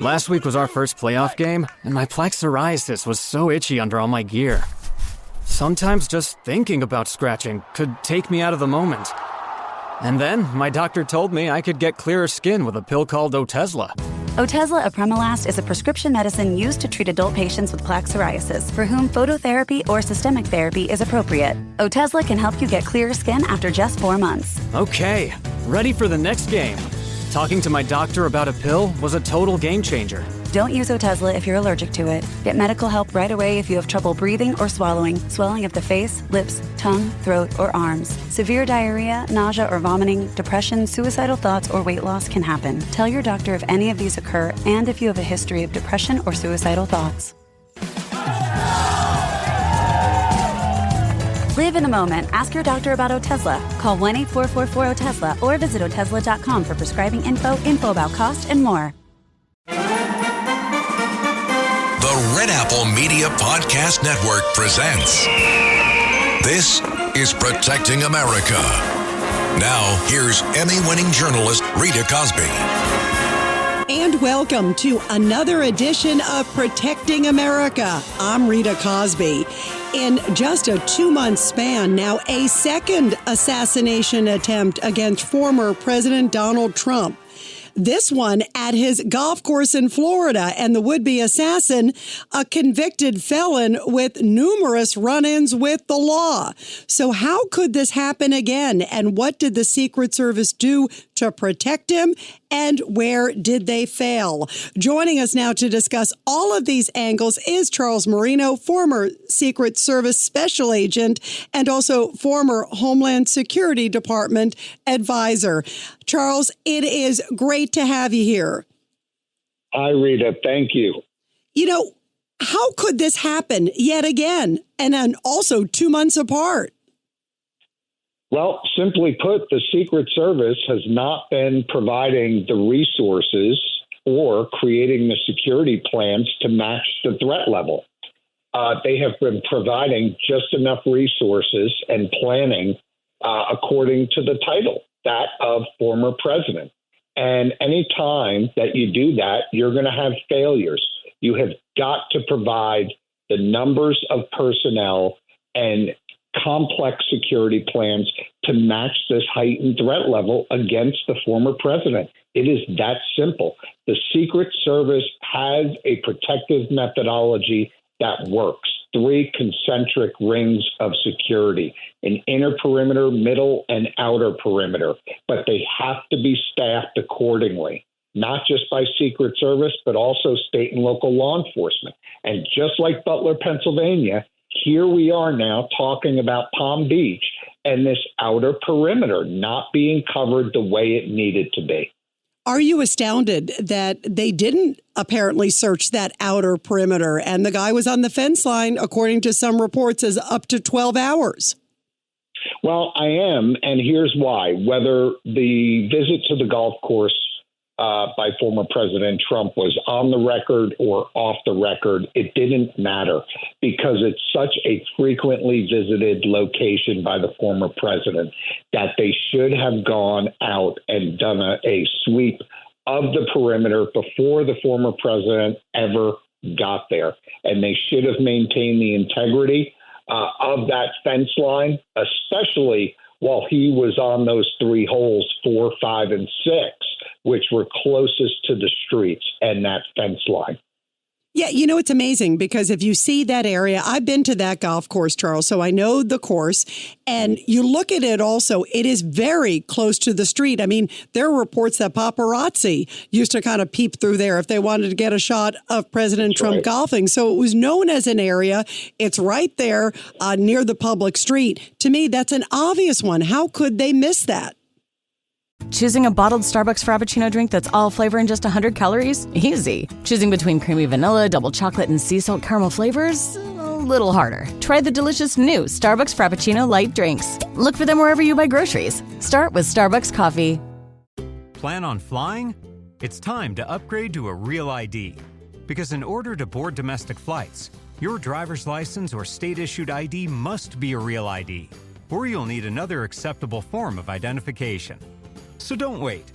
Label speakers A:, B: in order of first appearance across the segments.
A: Last week was our first playoff game, and my plaque psoriasis was so itchy under all my gear. Sometimes just thinking about scratching could take me out of the moment. And then my doctor told me I could get clearer skin with a pill called Otezla.
B: Otezla apremilast is a prescription medicine used to treat adult patients with plaque psoriasis for whom phototherapy or systemic therapy is appropriate. Otezla can help you get clearer skin after just 4 months.
A: Okay, ready for the next game. Talking to my doctor about a pill was a total game changer.
B: Don't use Otezla if you're allergic to it. Get medical help right away if you have trouble breathing or swallowing, swelling of the face, lips, tongue, throat, or arms. Severe diarrhea, nausea or vomiting, depression, suicidal thoughts, or weight loss can happen. Tell your doctor if any of these occur and if you have a history of depression or suicidal thoughts. Live in the moment. Ask your doctor about Otezla. Call 1-844-4-OTEZLA or visit Otezla.com for prescribing info about cost, and more.
C: The Red Apple Media Podcast Network presents This is Protecting America. Now, here's Emmy-winning journalist Rita Cosby.
D: And welcome to another edition of Protecting America. I'm Rita Cosby. In just a 2-month span, now a second assassination attempt against former President Donald Trump. This one at his golf course in Florida, and the would-be assassin, a convicted felon with numerous run-ins with the law. So how could this happen again? And what did the Secret Service do to protect him? And where did they fail? Joining us now to discuss all of these angles is Charles Marino, former Secret Service Special Agent and also former Homeland Security Department advisor. Charles, it is great to have you here.
E: Hi, Rita. Thank you.
D: You know, how could this happen yet again? And then also 2 months apart?
E: Well, simply put, the Secret Service has not been providing the resources or creating the security plans to match the threat level. They have been providing just enough resources and planning according to the title, that of former president. And any time that you do that, you're going to have failures. You have got to provide the numbers of personnel and complex security plans to match this heightened threat level against the former president. It is that simple. The Secret Service has a protective methodology that works. 3 concentric rings of security, an inner perimeter, middle, and outer perimeter. But they have to be staffed accordingly, not just by Secret Service, but also state and local law enforcement. And just like Butler, Pennsylvania, here we are now talking about Palm Beach and this outer perimeter not being covered the way it needed to be.
D: Are you astounded that they didn't apparently search that outer perimeter and the guy was on the fence line, according to some reports, as up to 12 hours?
E: Well, I am, and here's why. Whether the visit to the golf course by former President Trump was on the record or off the record, it didn't matter because it's such a frequently visited location by the former president that they should have gone out and done a sweep of the perimeter before the former president ever got there. And they should have maintained the integrity of that fence line, especially while he was on those 3 holes, 4, 5, and 6, which were closest to the streets and that fence line.
D: Yeah, you know, it's amazing because if you see that area, I've been to that golf course, Charles, so I know the course. And you look at it also, it is very close to the street. I mean, there are reports that paparazzi used to kind of peep through there if they wanted to get a shot of President Trump golfing. So it was known as an area. It's right there near the public street. To me, that's an obvious one. How could they miss that?
F: Choosing a bottled Starbucks Frappuccino drink that's all flavor and just 100 calories? Easy. Choosing between creamy vanilla, double chocolate, and sea salt caramel flavors? A little harder. Try the delicious new Starbucks Frappuccino light drinks. Look for them wherever you buy groceries. Start with Starbucks coffee.
G: Plan on flying? It's time to upgrade to a real ID. Because in order to board domestic flights, your driver's license or state-issued ID must be a real ID, or you'll need another acceptable form of identification. So don't wait.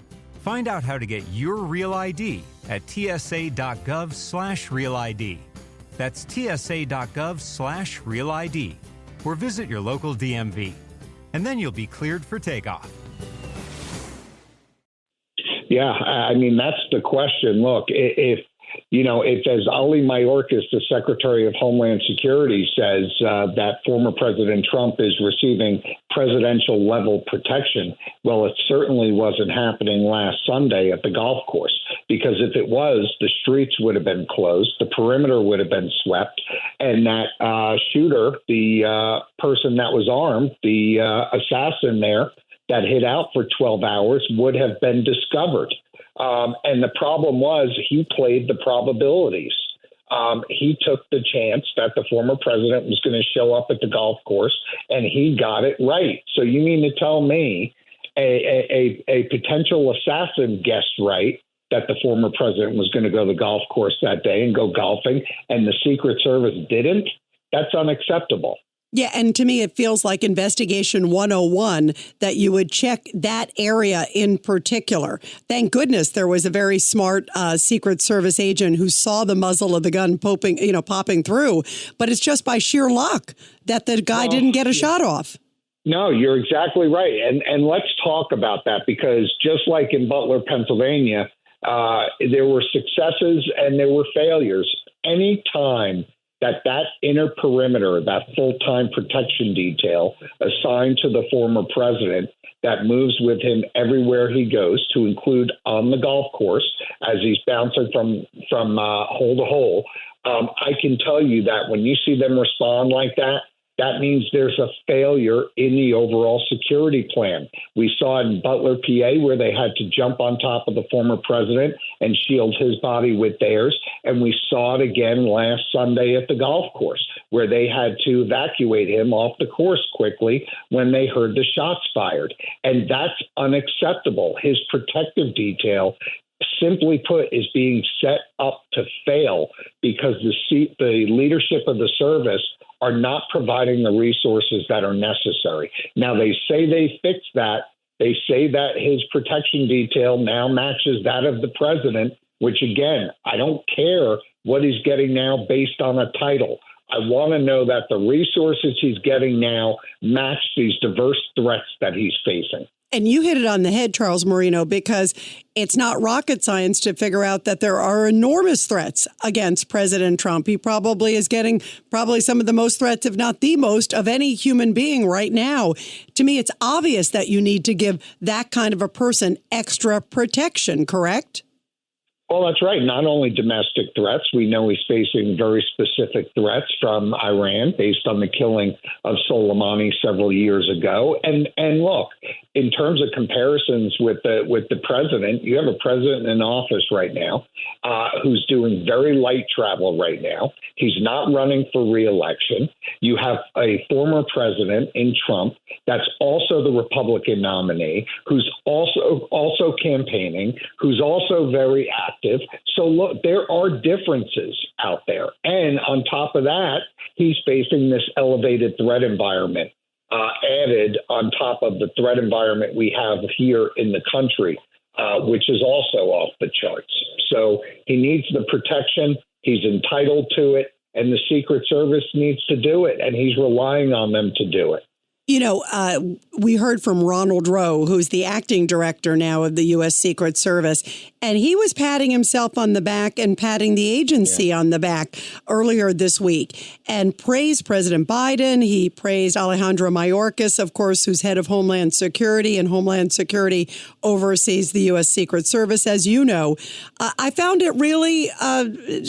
G: Find out how to get your Real ID at tsa.gov/Real ID. That's tsa.gov/Real ID. Or visit your local DMV. And then you'll be cleared for takeoff.
E: Yeah, I mean, that's the question. Look, if as Ali Mayorkas, the Secretary of Homeland Security, says that former President Trump is receiving presidential level protection, well, it certainly wasn't happening last Sunday at the golf course, because if it was, the streets would have been closed, the perimeter would have been swept, and that shooter, the person that was armed, the assassin there that hid out for 12 hours, would have been discovered. And the problem was he played the probabilities. He took the chance that the former president was going to show up at the golf course, and he got it right. So you mean to tell me a potential assassin guessed right that the former president was going to go to the golf course that day and go golfing, and the Secret Service didn't? That's unacceptable.
D: Yeah, and to me, it feels like Investigation 101 that you would check that area in particular. Thank goodness there was a very smart Secret Service agent who saw the muzzle of the gun popping through. But it's just by sheer luck that the guy didn't get a shot off.
E: No, you're exactly right. And let's talk about that, because just like in Butler, Pennsylvania, there were successes and there were failures. Any time that inner perimeter, that full-time protection detail assigned to the former president that moves with him everywhere he goes, to include on the golf course as he's bouncing from hole to hole, I can tell you that when you see them respond like that, that means there's a failure in the overall security plan. We saw it in Butler, PA, where they had to jump on top of the former president and shield his body with theirs. And we saw it again last Sunday at the golf course, where they had to evacuate him off the course quickly when they heard the shots fired. And that's unacceptable. His protective detail, simply put, is being set up to fail because the leadership of the service are not providing the resources that are necessary. Now, they say they fixed that. They say that his protection detail now matches that of the president, which, again, I don't care what he's getting now based on a title. I want to know that the resources he's getting now match these diverse threats that he's facing.
D: And you hit it on the head, Charles Marino, because it's not rocket science to figure out that there are enormous threats against President Trump. He probably is getting some of the most threats, if not the most, of any human being right now. To me, it's obvious that you need to give that kind of a person extra protection, correct?
E: Well, that's right. Not only domestic threats. We know he's facing very specific threats from Iran based on the killing of Soleimani several years ago. And look, in terms of comparisons with the president, you have a president in office right now who's doing very light travel right now. He's not running for re-election. You have a former president in Trump that's also the Republican nominee, who's also campaigning, who's also very active. So look, there are differences out there. And on top of that, he's facing this elevated threat environment added on top of the threat environment we have here in the country, which is also off the charts. So he needs the protection. He's entitled to it. And the Secret Service needs to do it. And he's relying on them to do it.
D: You know, we heard from Ronald Rowe, who's the acting director now of the U.S. Secret Service, and he was patting himself on the back and patting the agency on the back earlier this week and praised President Biden. He praised Alejandro Mayorkas, of course, who's head of Homeland Security, and Homeland Security oversees the U.S. Secret Service, as you know. I found it really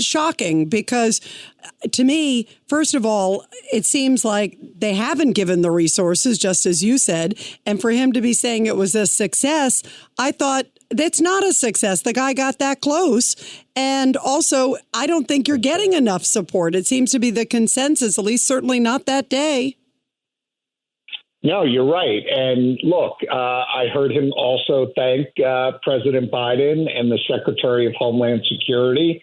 D: shocking because, to me, first of all, it seems like they haven't given the resources, just as you said. And for him to be saying it was a success, I thought that's not a success. The guy got that close. And also, I don't think you're getting enough support. It seems to be the consensus, at least certainly not that day.
E: No, you're right. And look, I heard him also thank President Biden and the Secretary of Homeland Security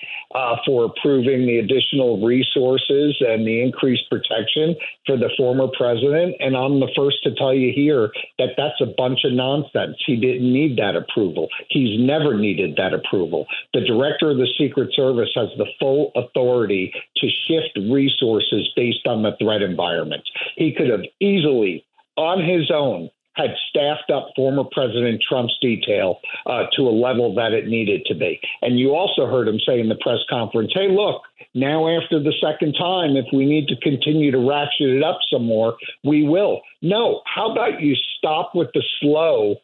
E: for approving the additional resources and the increased protection for the former president. And I'm the first to tell you here that that's a bunch of nonsense. He didn't need that approval. He's never needed that approval. The director of the Secret Service has the full authority to shift resources based on the threat environment. He could have easily, on his own, had staffed up former President Trump's detail to a level that it needed to be. And you also heard him say in the press conference, hey, look, now after the second time, if we need to continue to ratchet it up some more, we will. No, how about you stop with the slow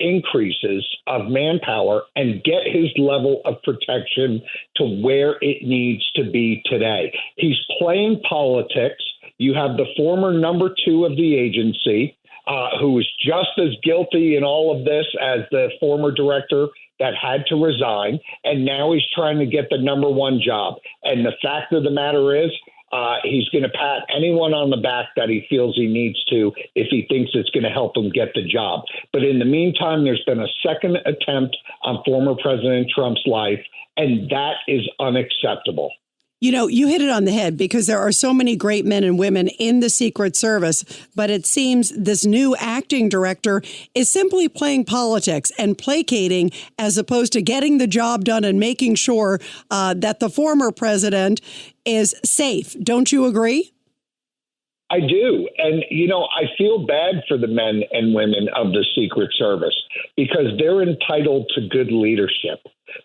E: increases of manpower and get his level of protection to where it needs to be today? He's playing politics. You have the former number 2 of the agency, who was just as guilty in all of this as the former director that had to resign. And now he's trying to get the number 1 job. And the fact of the matter is, he's going to pat anyone on the back that he feels he needs to if he thinks it's going to help him get the job. But in the meantime, there's been a second attempt on former President Trump's life, and that is unacceptable.
D: You know, you hit it on the head because there are so many great men and women in the Secret Service, but it seems this new acting director is simply playing politics and placating as opposed to getting the job done and making sure that the former president is safe. Don't you agree?
E: I do. And, you know, I feel bad for the men and women of the Secret Service because they're entitled to good leadership.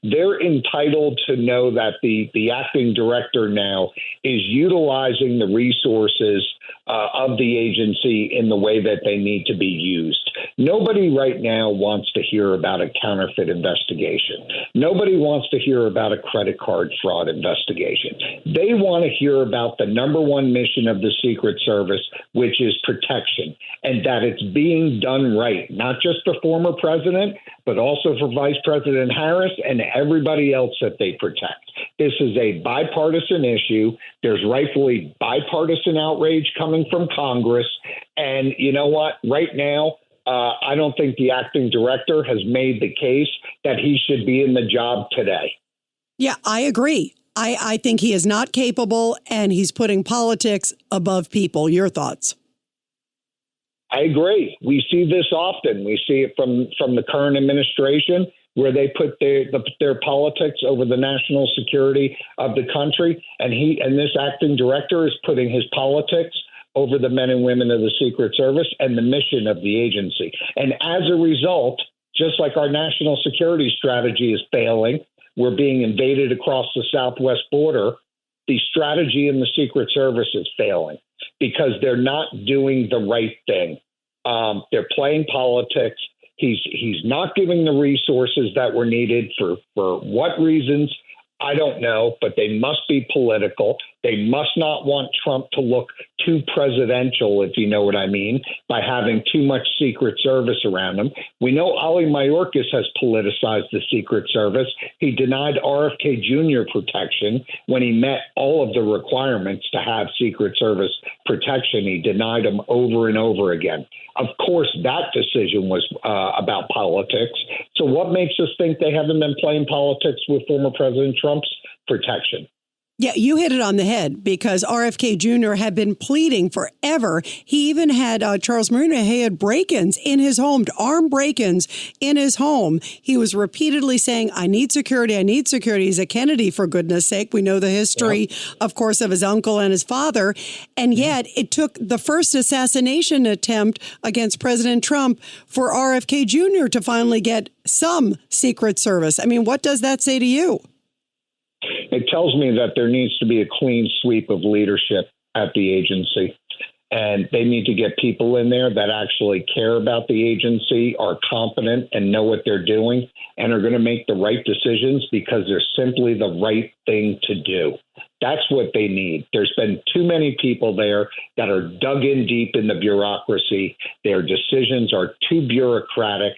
E: They're entitled to know that the acting director now is utilizing the resources of the agency in the way that they need to be used. Nobody right now wants to hear about a counterfeit investigation. Nobody wants to hear about a credit card fraud investigation. They want to hear about the number 1 mission of the Secret Service, which is protection, and that it's being done right, not just for former president, but also for Vice President Harris and everybody else that they protect. This is a bipartisan issue. There's rightfully bipartisan outrage coming from Congress. And you know what? Right now, I don't think the acting director has made the case that he should be in the job today.
D: Yeah, I agree. I think he is not capable and he's putting politics above people. Your thoughts?
E: I agree. We see this often. We see it from the current administration where they put their politics over the national security of the country. And this acting director is putting his politics over the men and women of the Secret Service and the mission of the agency. And as a result, just like our national security strategy is failing, we're being invaded across the southwest border, the strategy in the Secret Service is failing because they're not doing the right thing. They're playing politics. He's not giving the resources that were needed for what reasons, I don't know, but they must be political. They must not want Trump to look too presidential, if you know what I mean, by having too much Secret Service around him. We know Ali Mayorkas has politicized the Secret Service. He denied RFK Jr. protection when he met all of the requirements to have Secret Service protection. He denied them over and over again. Of course, that decision was about politics. So what makes us think they haven't been playing politics with former President Trump's protection?
D: Yeah, you hit it on the head because RFK Jr. had been pleading forever. He even had Charles Marino. He had break-ins in his home, armed break-ins in his home. He was repeatedly saying, I need security. I need security. He's a Kennedy, for goodness sake. We know the history, of course, of his uncle and his father. And yet it took the first assassination attempt against President Trump for RFK Jr. to finally get some Secret Service. I mean, what does that say to you?
E: It tells me that there needs to be a clean sweep of leadership at the agency. And they need to get people in there that actually care about the agency, are competent and know what they're doing, and are going to make the right decisions because they're simply the right thing to do. That's what they need. There's been too many people there that are dug in deep in the bureaucracy. Their decisions are too bureaucratic,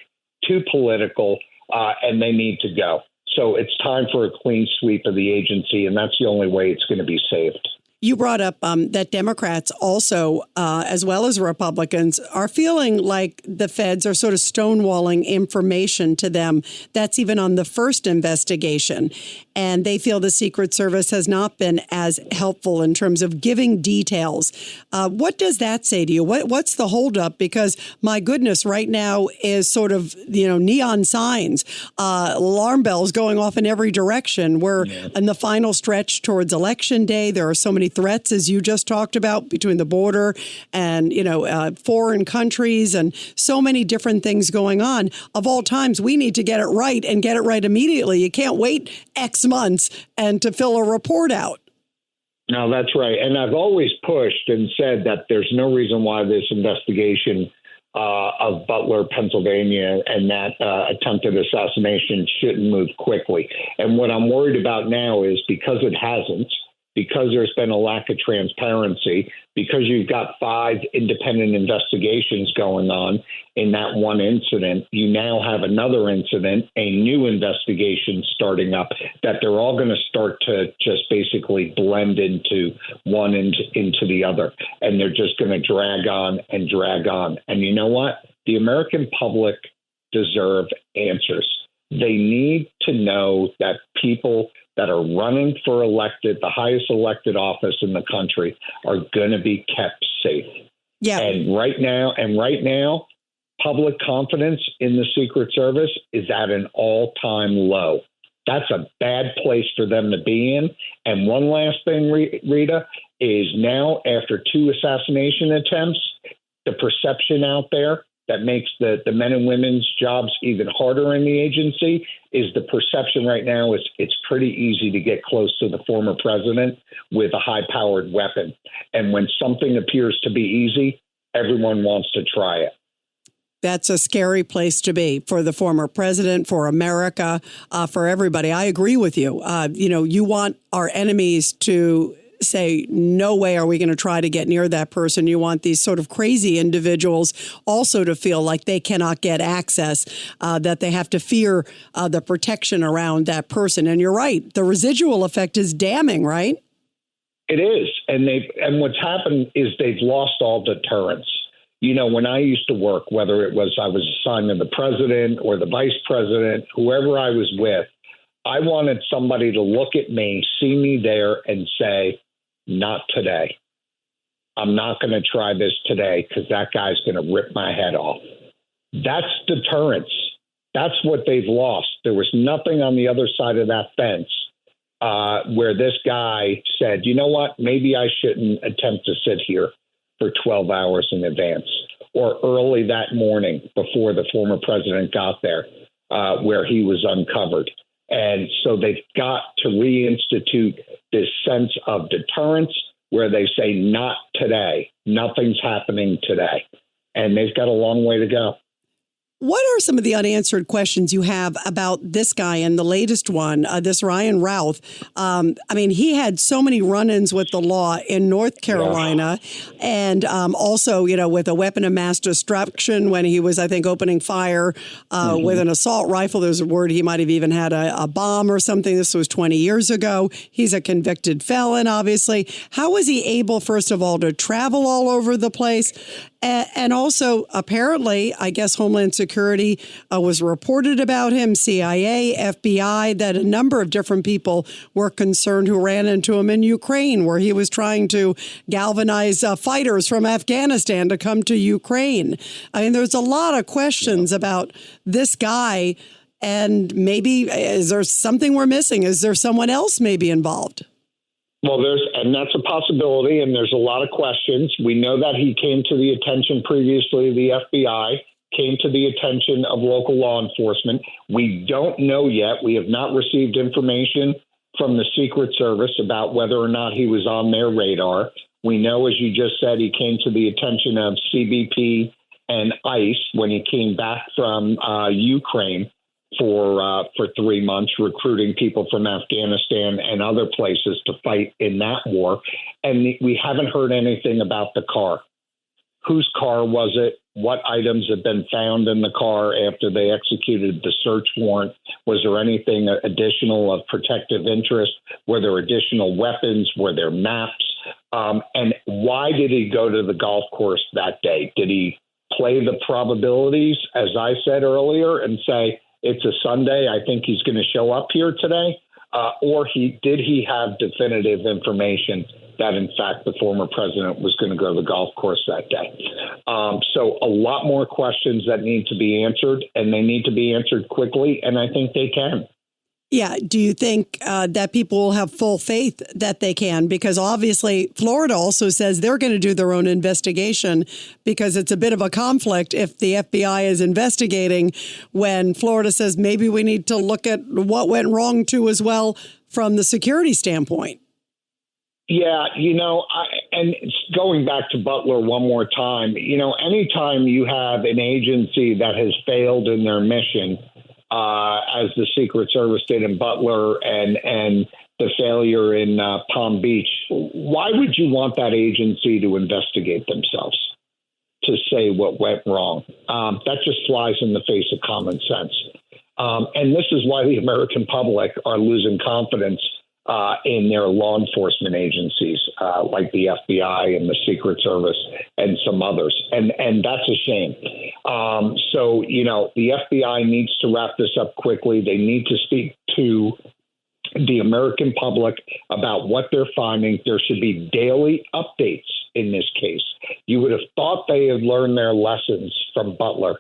E: too political, and they need to go. So it's time for a clean sweep of the agency, and that's the only way it's going to be saved.
D: You brought up that Democrats also, as well as Republicans, are feeling like the feds are sort of stonewalling information to them that's even on the first investigation. And they feel the Secret Service has not been as helpful in terms of giving details. What does that say to you? What's the holdup? Because, my goodness, right now is sort of, neon signs, alarm bells going off in every direction. We're in the final stretch towards Election Day. There are so many threats, as you just talked about, between the border and, foreign countries and so many different things going on. Of all times, we need to get it right and get it right immediately. You can't wait X months and to fill a report out.
E: No, that's right. And I've always pushed and said that there's no reason why this investigation of Butler, Pennsylvania, and that attempted assassination shouldn't move quickly. And what I'm worried about now is because it hasn't, because there's been a lack of transparency, because you've got 5 independent investigations going on in that one incident, you now have another incident, a new investigation starting up, that they're all going to start to just basically blend into one into the other. And they're just going to drag on and drag on. And you know what? The American public deserve answers. They need to know that people that are running for the highest elected office in the country are going to be kept safe. Yeah. And right now, public confidence in the Secret Service is at an all-time low. That's a bad place for them to be in. And one last thing, Rita, is now after 2 assassination attempts, the perception out there that makes the men and women's jobs even harder in the agency is the perception right now is it's pretty easy to get close to the former president with a high-powered weapon. And when something appears to be easy, everyone wants to try it.
D: That's a scary place to be for the former president, for America, for everybody. I agree with you. You want our enemies to say, no way are we going to try to get near that person. You want these sort of crazy individuals also to feel like they cannot get access, that they have to fear the protection around that person. And you're right. The residual effect is damning, right?
E: It is. And what's happened is they've lost all deterrence. When I used to work, whether it was I was assigned to the president or the vice president, whoever I was with, I wanted somebody to look at me, see me there and say, not today. I'm not going to try this today because that guy's going to rip my head off. That's deterrence. That's what they've lost. There was nothing on the other side of that fence where this guy said, you know what, maybe I shouldn't attempt to sit here for 12 hours in advance or early that morning before the former president got there where he was uncovered. And so they've got to reinstitute this sense of deterrence where they say, not today, nothing's happening today. And they've got a long way to go.
D: What are some of the unanswered questions you have about this guy and the latest one, this Ryan Routh? He had so many run-ins with the law in North Carolina and also, with a weapon of mass destruction when he was, I think, opening fire with an assault rifle. There's a word he might have even had a bomb or something. This was 20 years ago. He's a convicted felon, obviously. How was he able, first of all, to travel all over the place? And also, apparently, I guess Homeland Security was reported about him, CIA, FBI, that a number of different people were concerned who ran into him in Ukraine, where he was trying to galvanize fighters from Afghanistan to come to Ukraine. There's a lot of questions about this guy. And maybe, is there something we're missing? Is there someone else maybe involved?
E: Well, and that's a possibility, and there's a lot of questions. We know that he came to the attention previously of the FBI, came to the attention of local law enforcement. We don't know yet. We have not received information from the Secret Service about whether or not he was on their radar. We know, as you just said, he came to the attention of CBP and ICE when he came back from Ukraine for 3 months, recruiting people from Afghanistan and other places to fight in that war. And we haven't heard anything about the car. Whose car was it? What items have been found in the car after they executed the search warrant? Was there anything additional of protective interest? Were there additional weapons? Were there maps? And why did he go to the golf course that day? Did he play the probabilities, as I said earlier, and say, it's a Sunday, I think he's going to show up here today? Or did he have definitive information that, in fact, the former president was going to go to the golf course that day? So a lot more questions that need to be answered, and they need to be answered quickly, and I think they can.
D: Yeah. Do you think that people will have full faith that they can? Because obviously Florida also says they're going to do their own investigation, because it's a bit of a conflict if the FBI is investigating when Florida says maybe we need to look at what went wrong too as well from the security standpoint.
E: Yeah, and going back to Butler one more time, anytime you have an agency that has failed in their mission, as the Secret Service did in Butler and the failure in Palm Beach, why would you want that agency to investigate themselves, to say what went wrong? That just flies in the face of common sense. And this is why the American public are losing confidence in their law enforcement agencies, like the FBI and the Secret Service and some others. And that's a shame. So, the FBI needs to wrap this up quickly. They need to speak to the American public about what they're finding. There should be daily updates in this case. You would have thought they had learned their lessons from Butler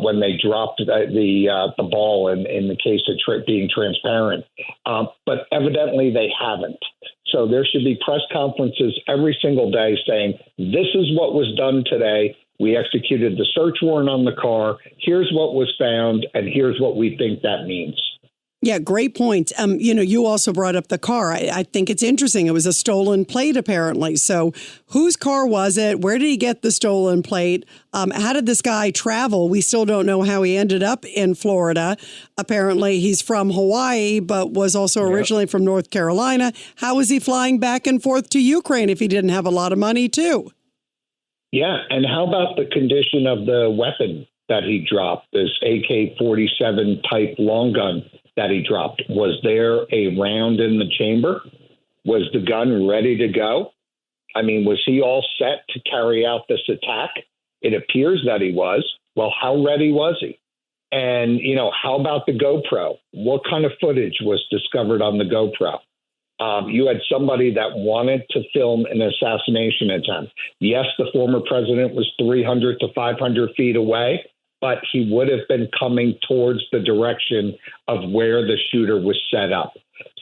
E: when they dropped the ball in the case of being transparent. But evidently they haven't. So there should be press conferences every single day saying, this is what was done today. We executed the search warrant on the car. Here's what was found, and here's what we think that means.
D: Yeah, great point. You also brought up the car. I think it's interesting. It was a stolen plate, apparently. So whose car was it? Where did he get the stolen plate? How did this guy travel? We still don't know how he ended up in Florida. Apparently, he's from Hawaii, but was also originally from North Carolina. How was he flying back and forth to Ukraine if he didn't have a lot of money, too? Yeah, and how about the condition of the weapon that he dropped, this AK-47 type long gun that he dropped? Was there a round in the chamber? Was the gun ready to go? I mean, was he all set to carry out this attack? It appears that he was. Well, how ready was he? And, how about the GoPro? What kind of footage was discovered on the GoPro? You had somebody that wanted to film an assassination attempt. Yes, the former president was 300 to 500 feet away, but he would have been coming towards the direction of where the shooter was set up.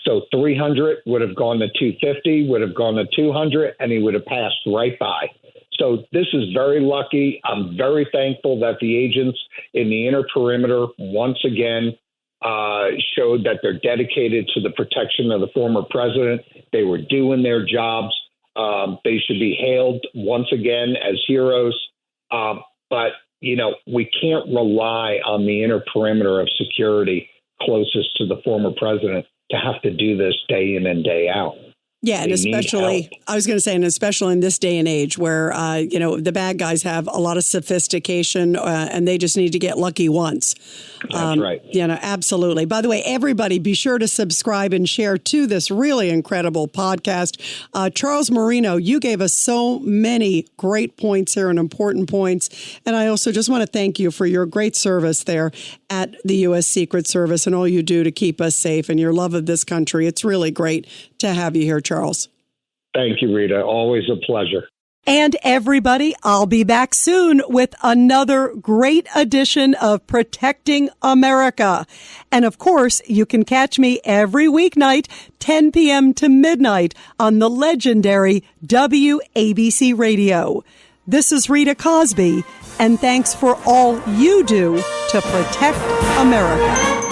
D: So 300 would have gone to 250, would have gone to 200, and he would have passed right by. So this is very lucky. I'm very thankful that the agents in the inner perimeter once again showed that they're dedicated to the protection of the former president. They were doing their jobs. They should be hailed once again as heroes. But we can't rely on the inner perimeter of security closest to the former president to have to do this day in and day out. Yeah, and especially, I was going to say, and especially in this day and age where, the bad guys have a lot of sophistication and they just need to get lucky once. That's right. Absolutely. By the way, everybody be sure to subscribe and share to this really incredible podcast. Charles Marino, you gave us so many great points here and important points. And I also just want to thank you for your great service there at the U.S. Secret Service and all you do to keep us safe and your love of this country. It's really great to have you here, Charles. Thank you, Rita. Always a pleasure. And everybody, I'll be back soon with another great edition of Protecting America. And of course, you can catch me every weeknight, 10 p.m. to midnight on the legendary WABC Radio. This is Rita Cosby, and thanks for all you do to protect America.